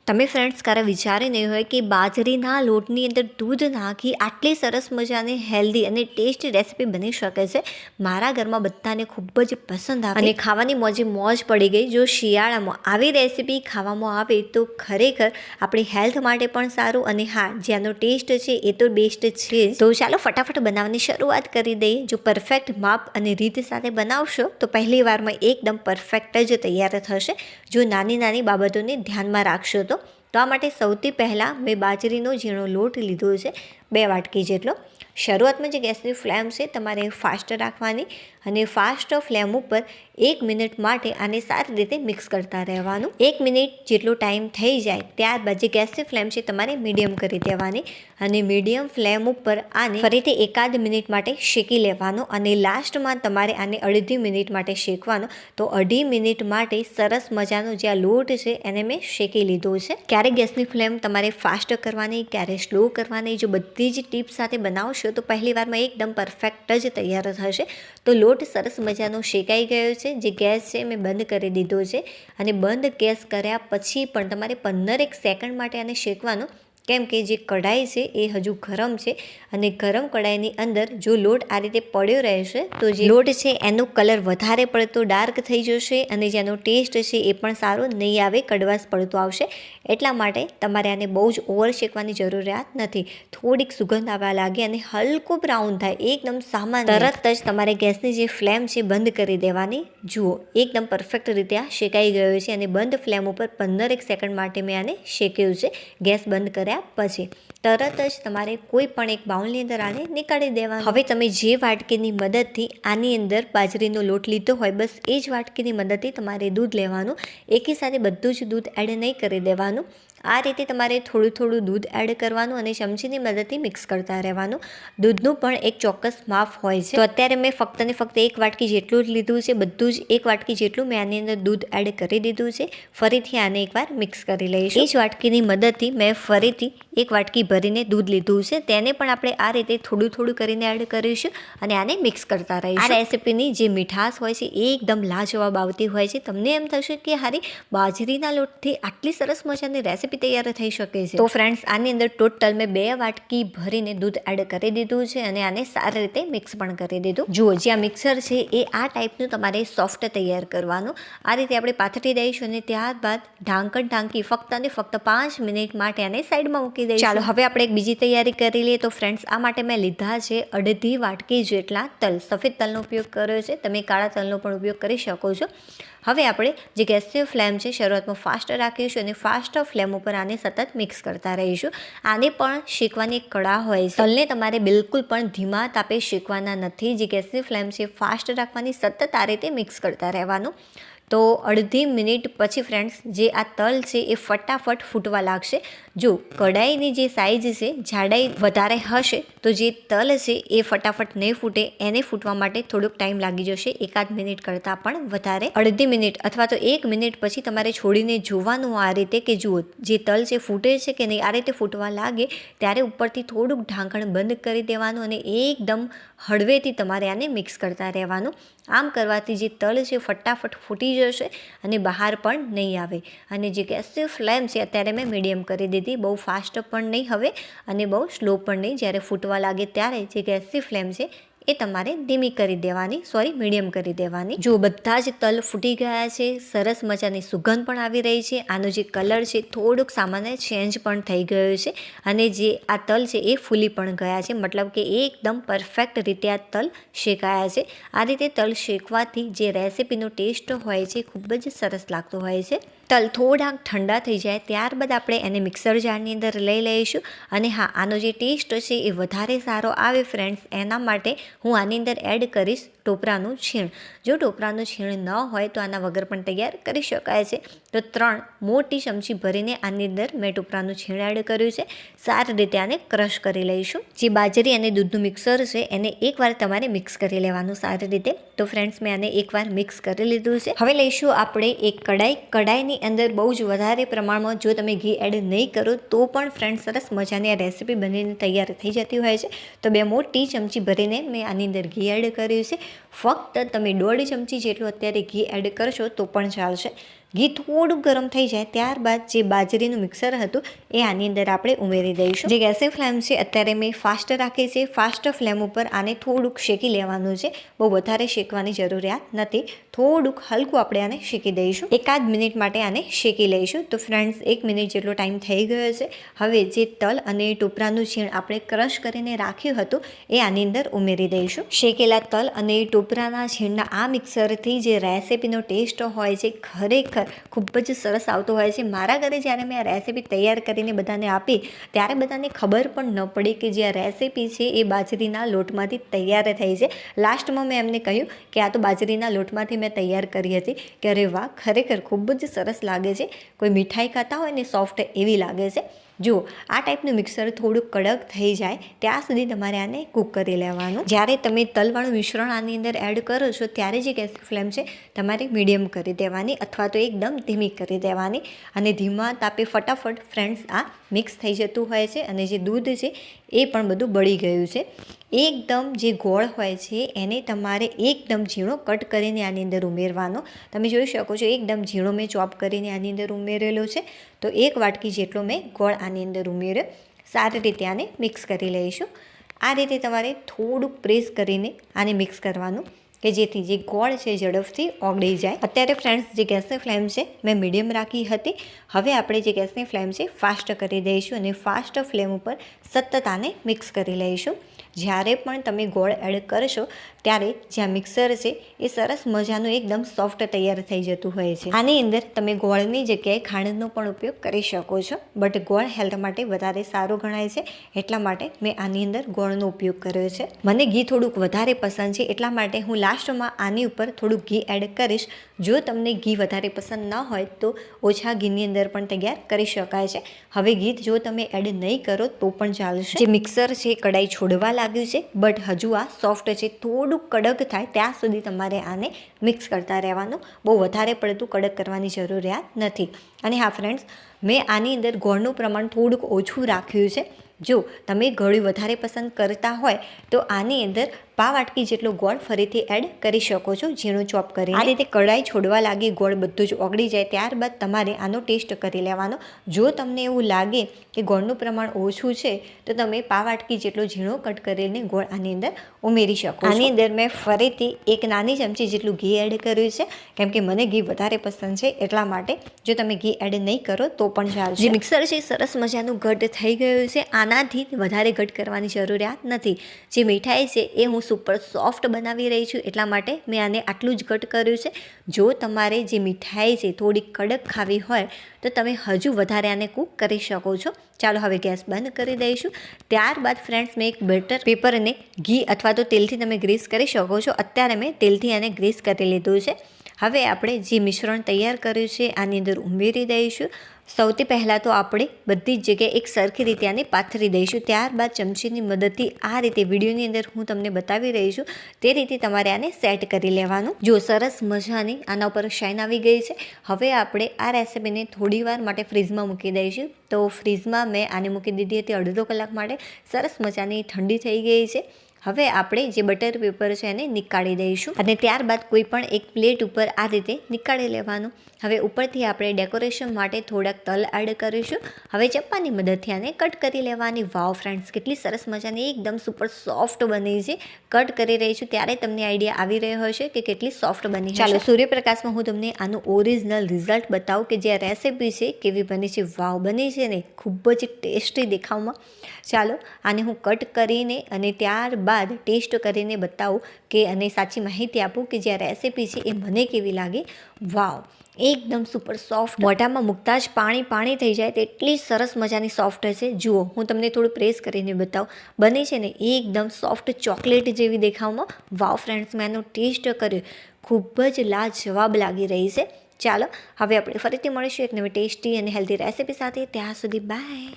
તમે ફ્રેન્ડ્સ ક્યારે વિચારી નહીં હોય કે બાજરીના લોટની અંદર દૂધ નાખી આટલી સરસ મજાની હેલ્ધી અને ટેસ્ટી રેસીપી બની શકે છે. મારા ઘરમાં બધાને ખૂબ જ પસંદ આવે અને ખાવાની મોજ પડી ગઈ. જો શિયાળામાં આવી રેસીપી ખાવામાં આવે તો ખરેખર આપણી હેલ્થ માટે પણ સારું અને હા, જેનો ટેસ્ટ છે એ તો બેસ્ટ છે. તો ચાલો ફટાફટ બનાવવાની શરૂઆત કરી દઈએ. જો પરફેક્ટ માપ અને રીત સાથે બનાવશો તો પહેલી વારમાં એકદમ પરફેક્ટ જ તૈયાર થશે. જો નાની નાની બાબતોને ધ્યાનમાં રાખશો તો આ માટે સૌથી પહેલાં મેં બાજરીનો ઝીણો લોટ લીધો છે, 2 વાટકી જેટલો. શરૂઆતમાં જે ગેસની ફ્લેમ છે તમારે ફાસ્ટ રાખવાની અને ફાસ્ટ ફ્લેમ ઉપર 1 મિનિટ માટે આને સારી રીતે મિક્સ કરતા રહેવાનું. 1 મિનિટ જેટલો ટાઈમ થઈ જાય ત્યારબાદ જે ગેસની ફ્લેમ છે તમારે મીડિયમ કરી દેવાની અને મીડિયમ ફ્લેમ ઉપર આને ફરીથી 1 મિનિટ માટે શેકી લેવાનો અને લાસ્ટમાં તમારે આને અડધી મિનિટ માટે શેકવાનો. તો 2.5 મિનિટ માટે સરસ મજાનો જે આ લોટ છે એને મેં શેકી લીધો છે. ક્યારે ગેસની ફ્લેમ તમારે ફાસ્ટ કરવાની, ક્યારે સ્લો કરવાની, જો બધી જ ટિપ્સ સાથે બનાવશો તો પહેલી વારમાં એકદમ પરફેક્ટ જ તૈયાર થશે. તો લોટ સરસ મજાનો શેકાઈ ગયો છે. જે ગેસ છે મેં બંધ કરી દીધો છે અને બંધ ગેસ કર્યા પછી પણ તમારે 15 સેકન્ડ માટે આને શેકવાનું, કેમ કે જે કઢાઈ છે એ હજુ ગરમ છે અને ગરમ કઢાઈની અંદર જો લોટ આ રીતે પડ્યો રહેશે તો જે લોટ છે એનો કલર વધારે પડતો ડાર્ક થઈ જશે અને જેનો ટેસ્ટ છે એ પણ સારો નહીં આવે, કડવાશ પડતો આવશે. એટલા માટે તમારે આને બહુ જ ઓવર શેકવાની જરૂરિયાત નથી. થોડીક સુગંધ આવવા લાગે અને હલકો બ્રાઉન થાય એકદમ સામાન્ય, તરત જ તમારે ગેસની જે ફ્લેમ છે બંધ કરી દેવાની. જુઓ એકદમ પરફેક્ટ રીતે આ શેકાઈ ગયો છે અને બંધ ફ્લેમ ઉપર 15 સેકન્ડ માટે મેં આને શેક્યું છે. ગેસ બંધ કર્યા પછી તરત જ તમારે કોઈ પણ એક બાઉલની અંદર આને નીકાળી દેવાનું. હવે તમે જે વાટકીની મદદથી આની અંદર બાજરીનો લોટ લીધો હોય બસ એ જ વાટકીની મદદથી તમારે દૂધ લેવાનું. એકી સાથે બધું જ દૂધ એડ નહીં કરી દેવાનું. આ રીતે તમારે થોડું થોડું દૂધ એડ કરવાનું અને ચમચીની મદદથી મિક્સ કરતા રહેવાનું. દૂધનું પણ એક ચોક્કસ માપ હોય છે. તો અત્યારે મેં ફક્ત ને ફક્ત 1 વાટકી જેટલું જ લીધું છે. બધું જ 1 વાટકી જેટલું મેં આની અંદર દૂધ એડ કરી દીધું છે. ફરીથી આને એકવાર મિક્સ કરી લઈશું. એ જ વાટકીની મદદથી મેં ફરીથી 1 વાટકી ભરીને દૂધ લીધું છે. તેને પણ આપણે આ રીતે થોડું થોડું કરીને એડ કરીશું અને આને મિક્સ કરતા રહીશું. આ રેસીપીની જે મીઠાશ હોય છે એ એકદમ લાજવાબ આવતી હોય છે. તમને એમ થશે કે હારી બાજરીના લોટથી આટલી સરસ મજાની રેસીપી તૈયાર થઈ શકે છે. તો ફ્રેન્ડ્સ આની અંદર ટોટલ મેં 2 વાટકી ભરીને દૂધ એડ કરી દીધું છે અને આને સારી રીતે મિક્સ પણ કરી દીધું. જુઓ જે આ મિક્સર છે એ આ ટાઈપનું તમારે સોફ્ટ તૈયાર કરવાનું. આ રીતે આપણે પાથરી દઈશું અને ત્યારબાદ ઢાંકણ ઢાંકી ફક્ત અને ફક્ત 5 મિનિટ માટે આને સાઈડમાં મૂકી દઈશું. ચાલો હવે આપણે એક બીજી તૈયારી કરી લઈએ. તો ફ્રેન્ડ્સ આ માટે મેં લીધા છે 1.5 વાટકી જેટલા તલ. સફેદ તલનો ઉપયોગ કર્યો છે, તમે કાળા તલનો પણ ઉપયોગ કરી શકો છો. હવે આપણે જે ગેસની ફ્લેમ છે શરૂઆતમાં ફાસ્ટ રાખીશું અને ફાસ્ટ ફ્લેમ ઉપર આને સતત મિક્સ કરતા રહીશું. આને પણ શેકવાની એક કળા હોય છે. તલને તમારે બિલકુલ પણ ધીમા તાપે શેકવાના નથી. જે ગેસની ફ્લેમ છે ફાસ્ટ રાખવાની, સતત આ રીતે મિક્સ કરતા રહેવાનું. તો 1.5 મિનિટ પછી ફ્રેન્ડ્સ જે આ તલ છે એ ફટાફટ ફૂટવા લાગશે. જો કઢાઈની જે સાઇઝ છે જાડાઈ વધારે હશે તો જે તલ છે એ ફટાફટ નહીં ફૂટે. એને ફૂટવા માટે થોડોક ટાઈમ લાગી જશે, 1 મિનિટ કરતાં પણ વધારે. 1.5 મિનિટ અથવા તો 1 મિનિટ પછી તમારે છોડીને જોવાનું આ રીતે કે જુઓ જે તલ છે ફૂટે છે કે નહીં. આ રીતે ફૂટવા લાગે ત્યારે ઉપરથી થોડુંક ઢાંકણ બંધ કરી દેવાનું અને એકદમ હળવેથી તમારે આને મિક્સ કરતા રહેવાનું. આમ કરવાથી જે તલ છે ફટાફટ ફૂટી જશે અને બહાર પણ નહીં આવે. અને જે ગેસની ફ્લેમ છે અત્યારે મેં મીડિયમ કરી દીધી, બહુ ફાસ્ટ પણ નહીં હવે અને બહુ સ્લો પણ નહીં. જ્યારે ફૂટવા લાગે ત્યારે જે ગેસની ફ્લેમ છે એ તમારે ધીમી કરી દેવાની, મીડિયમ કરી દેવાની. જો બધા જ તલ ફૂટી ગયા છે, સરસ મજાની સુગંધ પણ આવી રહી છે. આનો જે કલર છે થોડુંક સામાન્ય ચેન્જ પણ થઈ ગયો છે અને જે આ તલ છે એ ફૂલી પણ ગયા છે. મતલબ કે એકદમ પરફેક્ટ રીતે આ તલ શેકાયા છે. આ રીતે તલ શેકવાથી જે રેસીપીનો ટેસ્ટ હોય છે ખૂબ જ સરસ લાગતો હોય છે. તલ થોડાક ઠંડા થઈ જાય ત્યારબાદ આપણે એને મિક્સર જારની અંદર લઈ લઈશું. અને હા, આનો જે ટેસ્ટ છે એ વધારે સારો આવે ફ્રેન્ડ્સ એના માટે હું આની અંદર એડ કરીશ ટોપરાનું છીણ. જો ટોપરાનું છીણ ન હોય તો આના વગર પણ તૈયાર કરી શકાય છે. તો 3 મોટી ચમચી ભરીને આની અંદર મેં ટોપરાનું છીણ એડ કર્યું છે. સારી રીતે આને ક્રશ કરી લઈશું. જે બાજરી અને દૂધનું મિક્સર છે એને એકવાર તમારે મિક્સ કરી લેવાનું સારી રીતે. તો ફ્રેન્ડ્સ મેં આને એકવાર મિક્સ કરી લીધું છે. હવે લઈશું આપણે એક કઢાઈની અંદર બહુ જ વધારે પ્રમાણમાં જો તમે ઘી એડ નહીં કરો તો પણ ફ્રેન્ડ્સ સરસ મજાની આ રેસીપી બનીને તૈયાર થઈ જતી હોય છે. તો 2 મોટી ચમચી ભરીને મેં આની અંદર ઘી એડ કર્યું છે. ફક્ત તમે 1.5 ચમચી જેટલું અત્યારે ઘી એડ કરશો તો પણ ચાલશે. ઘી થોડું ગરમ થઈ જાય ત્યારબાદ જે બાજરીનું મિક્સર હતું એ આની અંદર આપણે ઉમેરી દઈશું. જે ગેસની ફ્લેમ છે અત્યારે મેં ફાસ્ટ રાખી છે. ફાસ્ટ ફ્લેમ ઉપર આને થોડુંક શેકી લેવાનું છે. બહુ વધારે શેકવાની જરૂરિયાત નથી. થોડુંક હલકું આપણે આને શેકી દઈશું. એકાદ મિનિટ માટે આને શેકી લઈશું. તો ફ્રેન્ડ્સ 1 મિનિટ જેટલો ટાઈમ થઈ ગયો છે. હવે જે તલ અને ટોપરાનું છીણ આપણે ક્રશ કરીને રાખ્યું હતું એ આની અંદર ઉમેરી દઈશું. શેકેલા તલ અને ટોપરાના છીણના આ મિક્સરથી જે રેસીપીનો ટેસ્ટ હોય છે ખરેખર ખૂબ જ સરસ આવતો હોય છે. મારા ઘરે જ્યારે મેં આ રેસીપી તૈયાર કરીને બધાને આપી ત્યારે બધાને ખબર પણ ન પડી કે જે આ રેસીપી છે એ બાજરીના લોટમાંથી તૈયાર થઈ છે. લાસ્ટમાં મેં એમને કહ્યું કે આ તો બાજરીના લોટમાંથી મેં તૈયાર કરી હતી કે અરે વાહ, ખરેખર ખૂબ જ સરસ લાગે છે. કોઈ મીઠાઈ ખાતા હોય ને સોફ્ટ એવી લાગે છે. જુઓ, આ ટાઈપનું મિક્સર થોડુંક કડક થઈ જાય ત્યાં સુધી તમારે આને કૂક કરી લેવાનું. જ્યારે તમે તલવાળું મિશ્રણ આની અંદર એડ કરો છો ત્યારે જે ગેસ ફ્લેમ છે તમારે મીડિયમ કરી દેવાની અથવા તો એકદમ ધીમી કરી દેવાની. અને ધીમા તાપે ફટાફટ ફ્રેન્ડ્સ આ મિક્સ થઈ જતું હોય છે અને જે દૂધ છે એ પણ બધું બળી ગયું છે. એકદમ જે ગોળ હોય છે એને તમારે એકદમ ઝીણો કટ કરીને આની અંદર ઉમેરવાનો. તમે જોઈ શકો છો એકદમ ઝીણો મેં ચોપ કરીને આની અંદર ઉમેરેલો છે. તો 1 વાટકી જેટલો મેં ગોળ આની અંદર ઉમેર્યો. સારી રીતે આને મિક્સ કરી લઈશું. આ રીતે તમારે થોડુંક પ્રેસ કરીને આને મિક્સ કરવાનું કે જેથી જે ગોળ છે ઝડપથી ઓગળી જાય. અત્યારે ફ્રેન્ડ્સ જે ગેસની ફ્લેમ છે મેં મીડિયમ રાખી હતી. હવે આપણે જે ગેસની ફ્લેમ છે ફાસ્ટ કરી દઈશું અને ફાસ્ટ ફ્લેમ ઉપર સતત આને મિક્સ કરી લઈશું. જ્યારે પણ તમે ગોળ એડ કરશો ત્યારે જ્યાં મિક્સર છે એ સરસ મજાનું એકદમ સોફ્ટ તૈયાર થઈ જતું હોય છે. આની અંદર તમે ગોળની જગ્યાએ ખાંડનો પણ ઉપયોગ કરી શકો છો, બટ ગોળ હેલ્થ માટે વધારે સારો ગણાય છે એટલા માટે મેં આની અંદર ગોળનો ઉપયોગ કર્યો છે. મને ઘી થોડુંક વધારે પસંદ છે એટલા માટે હું લાસ્ટમાં આની ઉપર થોડુંક ઘી એડ કરીશ. જો તમને ઘી વધારે પસંદ ન હોય તો ઓછા ઘીની અંદર પણ તૈયાર કરી શકાય છે. હવે ઘી જો તમે એડ નહીં કરો તો પણ ચાલશે. જે મિક્સર છે કડાઈ છોડવા લાગ્યું છે બટ હજુ આ સોફ્ટ છે. થોડુંક કડક થાય ત્યાં સુધી તમારે આને મિક્સ કરતા રહેવાનું. બહુ વધારે પડતું કડક કરવાની જરૂરિયાત નથી. અને હા ફ્રેન્ડ્સ, મેં આની અંદર ગોળનું પ્રમાણ થોડુંક ઓછું રાખ્યું છે. જો તમે ગળ્યું વધારે પસંદ કરતા હોય તો આની અંદર પાવ વાટકી જેટલો ગોળ ફરીથી એડ કરી શકો છો ઝીણું ચોપ કરીને. આ રીતે કડાઈ છોડવા લાગી ગોળ બધું જ ઓગળી જાય ત્યારબાદ તમારે આનો ટેસ્ટ કરી લેવાનો. જો તમને એવું લાગે કે ગોળનું પ્રમાણ ઓછું છે તો તમે પાવ વાટકી જેટલો ઝીણો કટ કરીને ગોળ આની અંદર ઉમેરી શકો. આની અંદર મેં ફરીથી 1 નાની ચમચી જેટલું ઘી એડ કર્યું છે કેમ કે મને ઘી વધારે પસંદ છે એટલા માટે. જો તમે ઘી એડ નહીં કરો તો પણ ચાલશે. જે મિક્સર છે સરસ મજાનું ઘટ થઈ ગયું છે. આનાથી વધારે ઘટ કરવાની જરૂરિયાત નથી. જે મીઠાઈ છે એ હું સુપર સોફ્ટ બનાવી રહી છું એટલા માટે મેં આને આટલું જ ઘટ કર્યું છે. જો તમારે જે મીઠાઈ છે થોડી કડક ખાવી હોય તો તમે હજુ વધારે આને કૂક કરી શકો છો. ચાલો હવે ગેસ બંધ કરી દઈશું. ત્યારબાદ ફ્રેન્ડ્સ મેં એક બટર પેપરને ઘી અથવા તો તેલથી તમે ગ્રીસ કરી શકો છો. અત્યારે મેં તેલથી આને ગ્રીસ કરી લીધું છે. હવે આપણે જે મિશ્રણ તૈયાર કર્યું છે આની અંદર ઉમેરી દઈશું. સૌથી પહેલાં તો આપણે બધી જ જગ્યાએ એક સરખી રીતે આને પાથરી દઈશું. ત્યારબાદ ચમચીની મદદથી આ રીતે વિડીયોની અંદર હું તમને બતાવી રહી છું તે રીતે તમારે આને સેટ કરી લેવાનું. જો સરસ મજાની આના ઉપર શાઇન આવી ગઈ છે. હવે આપણે આ રેસીપીને થોડી વાર માટે ફ્રીઝમાં મૂકી દઈશું. તો ફ્રીઝમાં મેં આને મૂકી દીધી હતી અડધો કલાક માટે. સરસ મજાની ઠંડી થઈ ગઈ છે. હવે આપણે જે બટર પેપર છે એને નીકાળી દઈશું અને ત્યારબાદ કોઈ પણ એક પ્લેટ ઉપર આ રીતે નીકાળી લેવાનું. હવે ઉપરથી આપણે ડેકોરેશન માટે થોડાક તલ એડ કરીશું. હવે ચપ્પાની મદદથી આને કટ કરી લેવાની. વાવ ફ્રેન્ડ્સ, કેટલી સરસ મજાની એકદમ સુપર સોફ્ટ બની છે. કટ કરી રહી છું ત્યારે તમને આઈડિયા આવી રહ્યો હશે કે કેટલી સોફ્ટ બની છે. ચાલો સૂર્યપ્રકાશમાં હું તમને આનું ઓરિજિનલ રિઝલ્ટ બતાવું કે જે આ રેસીપી છે કેવી બની છે. વાવ બની છે ને, ખૂબ જ ટેસ્ટી દેખાવમાં. ચાલો આને હું કટ કરીને અને ત્યારબાદ ટેસ્ટ કરીને બતાવું કે અને સાચી માહિતી આપું કે જે આ રેસીપી છે એ મને કેવી લાગી. વાવ, એકદમ સુપર સોફ્ટ. મોઢામાં મૂકતા જ પાણી થઈ જાય તેટલી સરસ મજાની સોફ્ટ છે. જુઓ, હું તમને થોડું પ્રેસ કરીને બતાવું. બની છે ને એકદમ સોફ્ટ ચોકલેટ જેવી દેખાવમાં. વાવ ફ્રેન્ડ્સ, મેં એનો ટેસ્ટ કર્યો, ખૂબ જ લાજવાબ લાગી રહી છે. ચાલો હવે આપણે ફરીથી મળીશું એક નવી ટેસ્ટી અને હેલ્ધી રેસીપી સાથે. ત્યાં સુધી બાય.